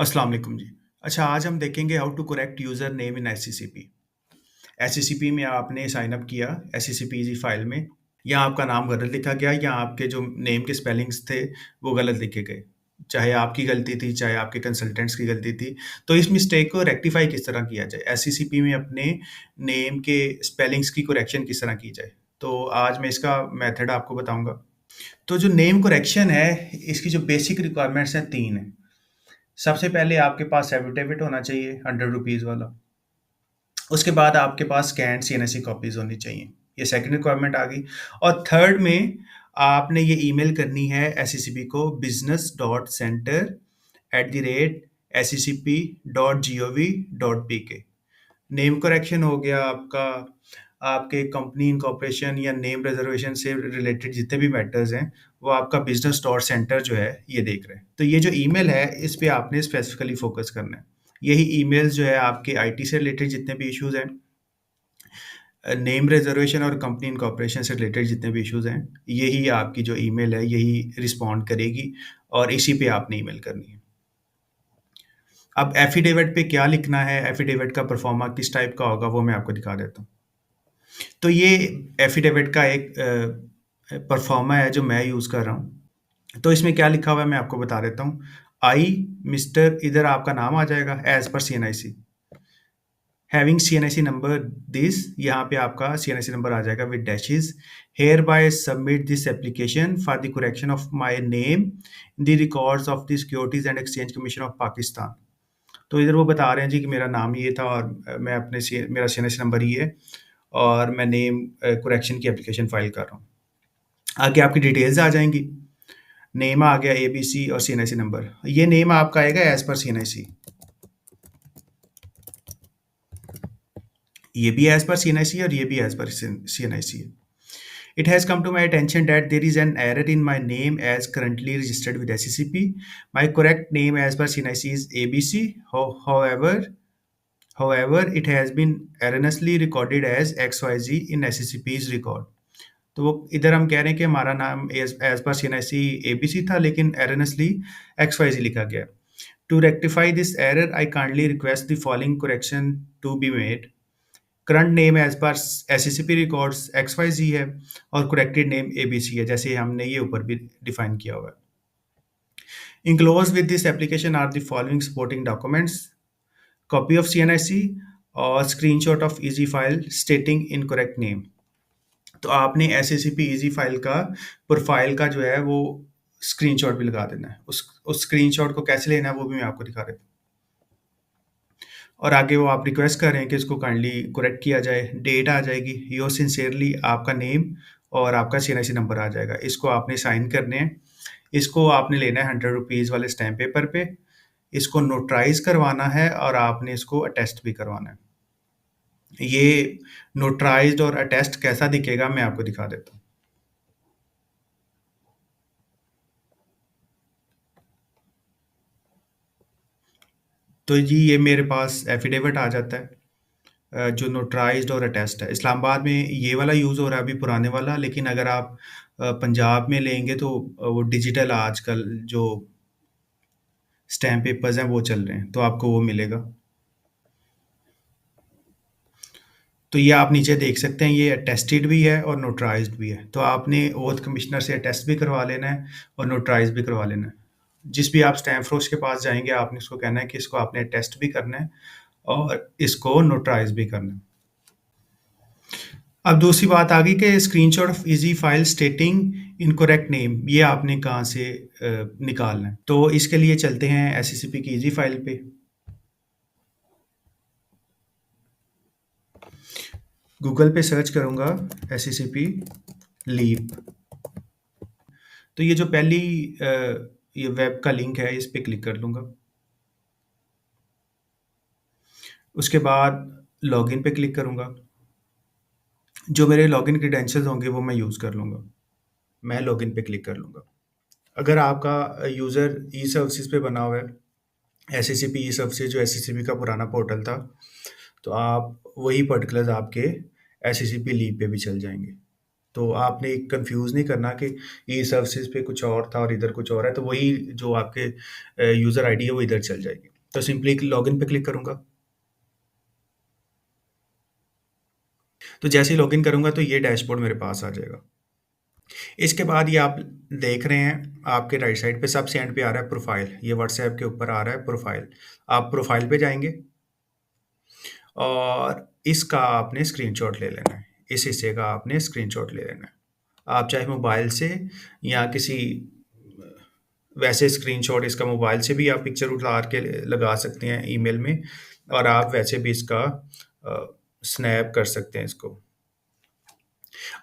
अस्सलाम वालेकुम जी। अच्छा, आज हम देखेंगे how to correct user name in HCCP. HCCP में आपने साइन अप किया एचसीसीपी इजी फाइल में, या आपका नाम गलत लिखा गया या आपके जो नेम के स्पेलिंग्स थे वो गलत लिखे गए। चाहे आपकी गलती थी, चाहे आपके कंसल्टेंट्स की गलती थी। तो इस मिस्टेक को रेक्टिफाई किस तरह किया जाए? एचसीसीपी में अपने नेम के स्पेलिंग्स की करेक्शन किस तरह की जाए? तो आज मैं इसका मेथड आपको बताऊँगा। तो जो नेम करेक्शन है, इसकी जो बेसिक रिक्वायरमेंट्स हैं 3 हैं। सबसे पहले आपके पास एफिडेविट होना चाहिए ₹100 वाला। उसके बाद आपके पास स्कैन्ड सीएनएसी कॉपीज़ होनी चाहिए। ये सेकंड रिक्वायरमेंट आ गई। और थर्ड में आपने ये ईमेल करनी है एससीसीपी को business.center@scp.gov.pk। नेम करेक्शन हो गया आपका, आपके कंपनी इनकॉर्पोरेशन या नेम रिजर्वेशन से रिलेटेड जितने भी मैटर्स हैं, वो आपका बिजनेस डॉट सेंटर जो है ये देख रहे हैं। तो ये जो ईमेल है इस पे आपने स्पेसिफिकली फोकस करना है। यही ईमेल्स जो है आपके आईटी से रिलेटेड जितने भी इश्यूज हैं, नेम रिजर्वेशन और कंपनी इनकॉर्पोरेशन से रिलेटेड जितने भी इश्यूज हैं, यही आपकी जो ईमेल है यही रिस्पॉन्ड करेगी और इसी पे आपने ईमेल करनी है। अब एफिडेविट पे क्या लिखना है, एफिडेविट का परफॉर्मा किस टाइप का होगा, वो मैं आपको दिखा देता हूँ। तो ये एफिडेविट का एक परफॉर्मा है जो मैं यूज़ कर रहा हूँ। तो इसमें क्या लिखा हुआ है मैं आपको बता देता हूँ। आई मिस्टर, इधर आपका नाम आ जाएगा as per CNIC, having CNIC number this, यहाँ पे आपका सीएनआईसी नंबर आ जाएगा with dashes. Hereby submit this application for the correction of my name in the records of the securities and exchange commission of Pakistan. तो इधर वो बता रहे हैं जी कि मेरा नाम ये था और मैं अपने मेरा सीएनआईसी नंबर ये है और मैं नेम करेक्शन की एप्लीकेशन फाइल कर रहा हूँ। आगे आपकी डिटेल्स आ जाएंगी। नेम आ गया एबीसी और सीएनआईसी नंबर। ये नेम आपका आएगा एज पर सीएनआईसी, ये भी एज पर सीएनआईसी और ये भी एज पर सीएनआईसी है। It has come to my attention that there is an error in my name as currently registered with SCCP. My correct name as per CNIC is ABC. However, it has been erroneously recorded as XYZ in SCCP's record. तो वो इधर हम कह रहे हैं कि हमारा नाम एज पर सीएनआईसी एबीसी था, लेकिन एरनसली XYZ लिखा गया। To rectify this error I kindly request the following correction to be made. Current name as per SECP records XYZ है और करेक्टेड नेम ABC है, जैसे हमने ये ऊपर भी डिफाइन किया हुआ है। Enclosed with this application are the following supporting documents: copy of CNIC और screenshot of easy file stating incorrect name। तो आपने SACP easy फाइल का प्रोफाइल का जो है वो स्क्रीनशॉट भी लगा देना है। उस स्क्रीनशॉट को कैसे लेना है वो भी मैं आपको दिखा देता हूँ। और आगे वो आप रिक्वेस्ट कर रहे हैं कि इसको काइंडली करेक्ट किया जाए। डेट आ जाएगी, योर सिंसियरली आपका नेम और आपका सीएनआईसी नंबर आ जाएगा। इसको आपने साइन करने हैं। इसको आपने लेना है ₹100 वाले स्टैम्प पेपर पे। इसको नोटराइज करवाना है और आपने इसको अटेस्ट भी करवाना है। ये नोटराइज्ड और अटेस्ट कैसा दिखेगा मैं आपको दिखा देता हूँ। तो जी ये मेरे पास एफिडेविट आ जाता है, जो नोटराइज्ड और अटेस्ट है। इस्लामाबाद में ये वाला यूज़ हो रहा है अभी, पुराने वाला, लेकिन अगर आप पंजाब में लेंगे तो वो डिजिटल आजकल जो स्टैम्प पेपर्स हैं वो चल रहे हैं, तो आपको वो मिलेगा। तो ये आप नीचे देख सकते हैं, ये अटेस्टेड भी है और नोटराइज्ड भी है। तो आपने ओथ कमिश्नर से अटेस्ट भी करवा लेना है और नोटराइज भी करवा लेना है। जिस भी आप स्टैम्प फरोश के पास जाएंगे आपने उसको कहना है कि इसको आपने अटेस्ट भी करना है और इसको नोटराइज भी करना है। अब दूसरी बात आ गई कि screenshot of easy file stating incorrect name, ये आपने कहाँ से निकालना है। तो इसके लिए चलते हैं एससीसीपी की इजी फाइल पे। गूगल पे सर्च करूँगा एससीसीपी लीप। तो ये जो पहली ये वेब का लिंक है इस पे क्लिक कर लूँगा। उसके बाद लॉगिन पे क्लिक करूँगा। जो मेरे लॉगिन क्रेडेंशियल्स होंगे वो मैं यूज़ कर लूँगा। मैं लॉगिन पे क्लिक कर लूँगा। अगर आपका यूज़र ई सर्विसेज पे बना हुआ है, एससीसीपी ई सर्विसेज जो एससीसीपी का पुराना पोर्टल था, तो आप वही पर्टिकुलर्स आपके एससीसीपी लीप पे भी चल जाएंगे। तो आपने कंफ्यूज नहीं करना कि ई सर्विसेज पे कुछ और था और इधर कुछ और है, तो वही जो आपके यूज़र आईडी है वो इधर चल जाएगी। तो सिंपली लॉगिन पे क्लिक करूँगा। तो जैसे ही लॉगिन करूँगा तो ये डैशबोर्ड मेरे पास आ जाएगा। इसके बाद ये आप देख रहे हैं आपके राइट साइड पे सबसे एंड पे आ रहा है प्रोफाइल, ये व्हाट्सएप के ऊपर आ रहा है प्रोफाइल। आप प्रोफाइल पे जाएँगे और इसका आपने स्क्रीनशॉट ले लेना है। इस हिस्से का आपने स्क्रीनशॉट ले लेना है। आप चाहे मोबाइल से या किसी वैसे स्क्रीनशॉट इसका मोबाइल से भी आप पिक्चर उतार के लगा सकते हैं ईमेल में, और आप वैसे भी इसका स्नैप कर सकते हैं इसको।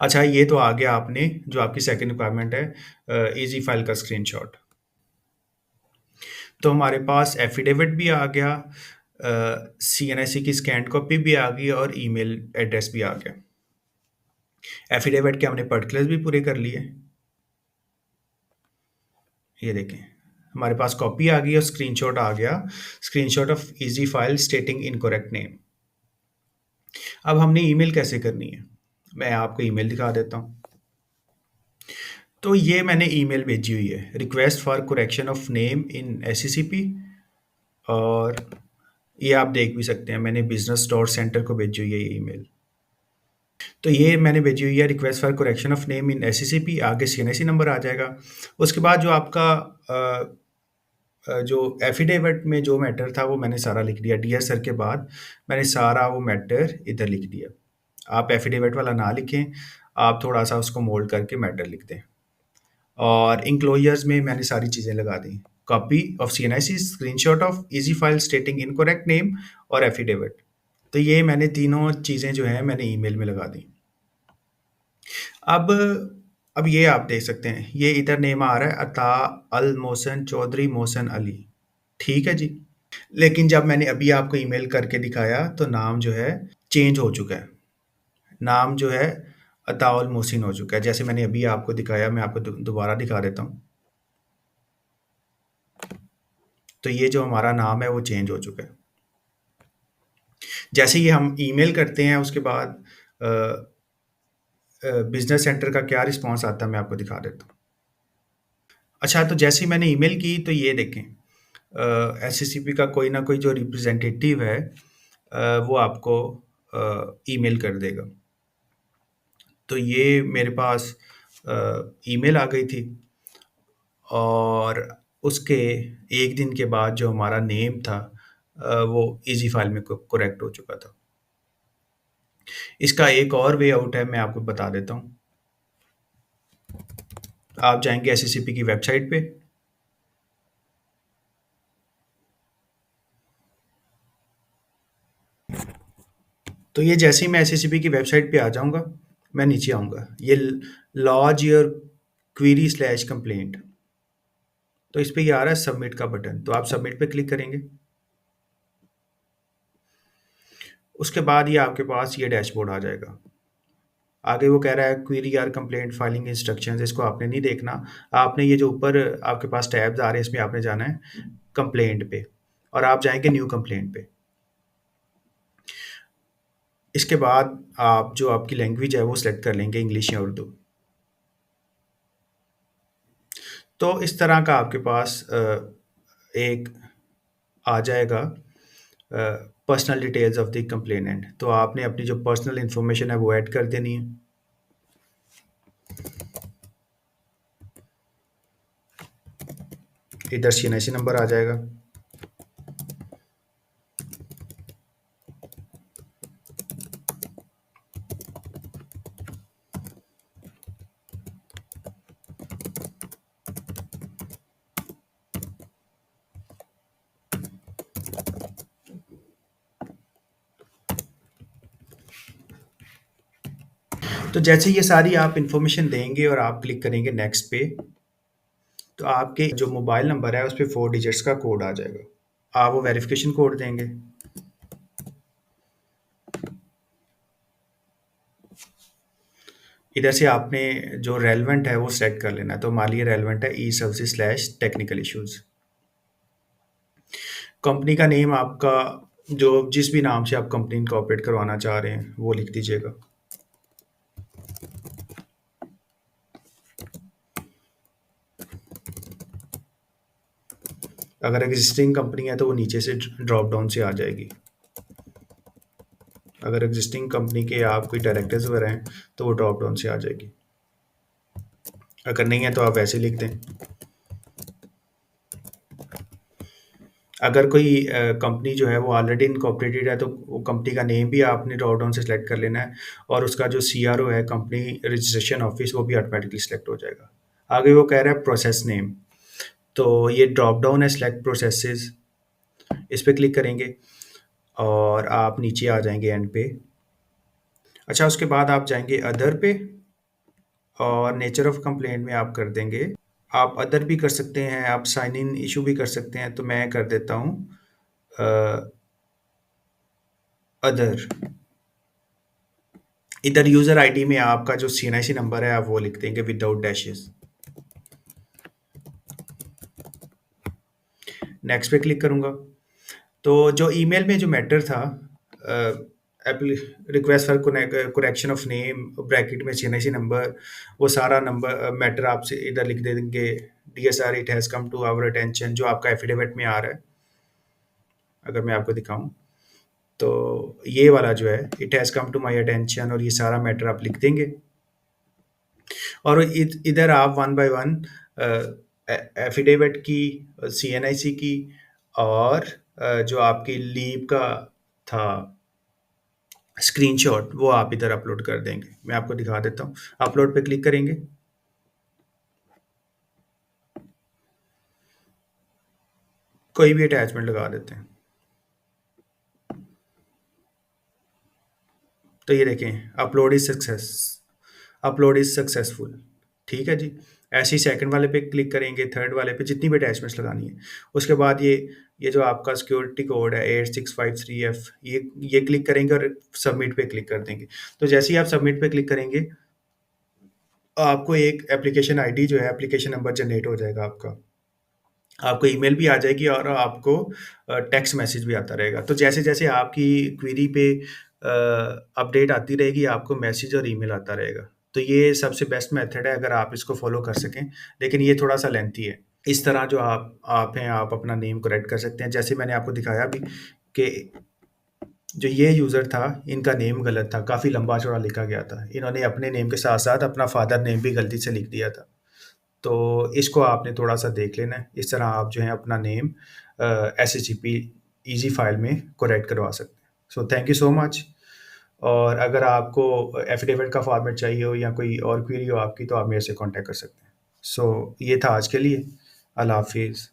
अच्छा, ये तो आ गया आपने जो आपकी सेकंड रिक्वायरमेंट है, ईज़ी फाइल का स्क्रीनशॉट। तो हमारे पास एफ़िडेविट भी आ गया, सीएनआईसी की स्कैन्ड कॉपी भी आ गई और ईमेल एड्रेस भी आ गया। एफ़िडेविट के हमने पर्टिकुलर्स भी पूरे कर लिए। ये देखें, हमारे पास कॉपी आ गई और स्क्रीनशॉट आ गया, screenshot of easy file stating incorrect name. अब हमने ईमेल कैसे करनी है? मैं आपको ईमेल दिखा देता हूँ। तो ये मैंने ईमेल भेजी हुई है, request for correction of name in SCCP, और ये आप देख भी सकते हैं मैंने बिजनेस डॉट सेंटर को भेजी हुई है ये ईमेल। तो ये मैंने भेजी हुई है request for correction of name in SCCP, आगे सीएनआईसी नंबर आ जाएगा। उसके बाद जो आपका जो एफिडेविट में जो मैटर था वो मैंने सारा लिख दिया, डियर सर के बाद मैंने सारा वो मैटर इधर लिख दिया। आप एफिडेविट वाला ना लिखें, आप थोड़ा सा उसको मोल्ड करके मैटर लिख दें। और इंक्लोजर्स में मैंने सारी चीज़ें लगा दी, copy of CNIC, screenshot of easy file stating incorrect name और एफिडेविट। तो ये मैंने तीनों चीज़ें जो हैं मैंने ईमेल में लगा दी। अब अब ये आप देख सकते हैं, ये इधर नेम आ रहा है अता अल मोहसन चौधरी मोहसन अली, ठीक है जी। लेकिन जब मैंने अभी आपको ईमेल करके दिखाया तो नाम जो है चेंज हो चुका है। नाम जो है अताउल मोहसिन हो चुका है। जैसे मैंने अभी आपको दिखाया, मैं आपको दोबारा दिखा देता हूँ। तो ये जो हमारा नाम है वो चेंज हो चुका है। जैसे ही हम ईमेल करते हैं उसके बाद बिजनेस सेंटर का क्या रिस्पॉन्स आता है मैं आपको दिखा देता हूँ। अच्छा, तो जैसे ही मैंने ईमेल की तो ये देखें, एससीसीपी का कोई ना कोई जो रिप्रेजेंटेटिव है वो आपको ईमेल कर देगा। तो ये मेरे पास ईमेल आ गई थी, और उसके एक दिन के बाद जो हमारा नेम था वो इजी फाइल में करेक्ट हो चुका था। इसका एक और वे आउट है, मैं आपको बता देता हूँ। आप जाएंगे एससीसीपी की वेबसाइट पे, तो ये जैसे ही मैं एससीसीपी की वेबसाइट पे आ जाऊंगा, मैं नीचे आऊंगा, ये lodge your query slash complaint, तो इस पे ये आ रहा है सबमिट का बटन, तो आप सबमिट पे क्लिक करेंगे। उसके बाद ये आपके पास ये डैशबोर्ड आ जाएगा। आगे वो कह रहा है query or complaint filing instructions, इसको आपने नहीं देखना। आपने ये जो ऊपर आपके पास टैब्स आ रहे हैं इसमें आपने जाना है कंप्लेंट पे, और आप जाएंगे न्यू कंप्लेंट पे। इसके बाद आप जो आपकी लैंग्वेज है वो सिलेक्ट कर लेंगे, इंग्लिश या उर्दू। तो इस तरह का आपके पास एक आ जाएगा personal details of the complainant. तो आपने अपनी जो पर्सनल इंफॉर्मेशन है वो ऐड कर देनी है। इधर सीएनआईसी नंबर आ जाएगा। तो जैसे ये सारी आप इंफॉर्मेशन देंगे और आप क्लिक करेंगे नेक्स्ट पे, तो आपके जो मोबाइल नंबर है उस पे 4 डिजिट्स का कोड आ जाएगा। आप वो वेरिफिकेशन कोड देंगे। इधर से आपने जो रेलेवेंट है वो सेलेक्ट कर लेना है। तो मान लीजिए रेलेवेंट है e services slash technical issues. Company का नेम आपका जो जिस भी नाम से आप कंपनी इनकॉर्पोरेट करवाना चाह रहे हैं वो लिख दीजिएगा। अगर एग्जिस्टिंग कंपनी है तो वो नीचे से ड्रॉप डाउन से आ जाएगी। अगर एग्जिस्टिंग कंपनी के आप कोई डायरेक्टर्स वगैरह हैं तो वो ड्रॉप डाउन से आ जाएगी। अगर नहीं है तो आप ऐसे लिख दें। अगर कोई कंपनी जो है वो ऑलरेडी इनकॉर्पोरेटेड है तो वो कंपनी का नेम भी आपने ड्रॉप डाउन से सिलेक्ट कर लेना है, और उसका जो सीआरओ है, कंपनी रजिस्ट्रेशन ऑफिस, वो भी ऑटोमेटिकली सिलेक्ट हो जाएगा। आगे वो कह रहा है प्रोसेस नेम, तो ये ड्रॉप डाउन है सिलेक्ट प्रोसेसेस, इस पे क्लिक करेंगे और आप नीचे आ जाएंगे एंड पे। अच्छा, उसके बाद आप जाएंगे अदर पे, और नेचर ऑफ कंप्लेंट में आप कर देंगे, आप अदर भी कर सकते हैं, आप साइन इन इशू भी कर सकते हैं, तो मैं कर देता हूँ अदर। इधर यूज़र आईडी में आपका जो सीएनआईसी नंबर है आप वो लिख देंगे विदाउट डैशेस। नेक्स्ट पे क्लिक करूँगा, तो जो ईमेल में जो मैटर था, request for correction of name bracket में सीएनआईसी नंबर, वो सारा नंबर मैटर आपसे इधर लिख देंगे। डीएसआर it has come to our attention, जो आपका एफिडेविट में आ रहा है, अगर मैं आपको दिखाऊं तो ये वाला जो है it has come to my attention, और ये सारा मैटर आप लिख देंगे। और इधर आप वन बाय वन एफिडेविट की, सीएनआईसी की, और जो आपकी लीव का था स्क्रीनशॉट, वो आप इधर अपलोड कर देंगे। मैं आपको दिखा देता हूँ, अपलोड पे क्लिक करेंगे, कोई भी अटैचमेंट लगा देते हैं, तो ये देखें अपलोड इज सक्सेसफुल। ठीक है जी। ऐसे ही सेकंड वाले पे क्लिक करेंगे, थर्ड वाले पे, जितनी भी अटैचमेंट्स लगानी है। उसके बाद ये जो आपका सिक्योरिटी कोड है 8653F, ये क्लिक करेंगे और सबमिट पे क्लिक कर देंगे। तो जैसे ही आप सबमिट पे क्लिक करेंगे, आपको एक एप्लीकेशन आईडी जो है, एप्लीकेशन नंबर जनरेट हो जाएगा आपका, आपको ईमेल भी आ जाएगी, और आपको टेक्स्ट मैसेज भी आता रहेगा। तो जैसे-जैसे आपकी क्वेरी पे अपडेट आती रहेगी, आपको मैसेज और ईमेल आता रहेगा। तो ये सबसे बेस्ट मेथड है अगर आप इसको फ़ॉलो कर सकें, लेकिन ये थोड़ा-सा लेंथी है। इस तरह जो आप हैं, आप अपना नेम करेक्ट कर सकते हैं। जैसे मैंने आपको दिखाया अभी कि जो ये यूज़र था, इनका नेम गलत था, काफ़ी लंबा-चौड़ा लिखा गया था। इन्होंने अपने नेम के साथ-साथ अपना फादर नेम भी गलती से लिख दिया था। तो इसको आपने थोड़ा-सा देख लेना है। इस तरह आप जो है अपना नेम एसएचईपी ईज़ी फाइल में करेक्ट करवा सकते हैं। So thank you so much. और अगर आपको एफ़िडेविट का फॉर्मेट चाहिए हो या कोई और क्वेरी हो आपकी, तो आप मेरे से कॉन्टैक्ट कर सकते हैं। सो ये था आज के लिए। अल्लाह हाफ़िज़।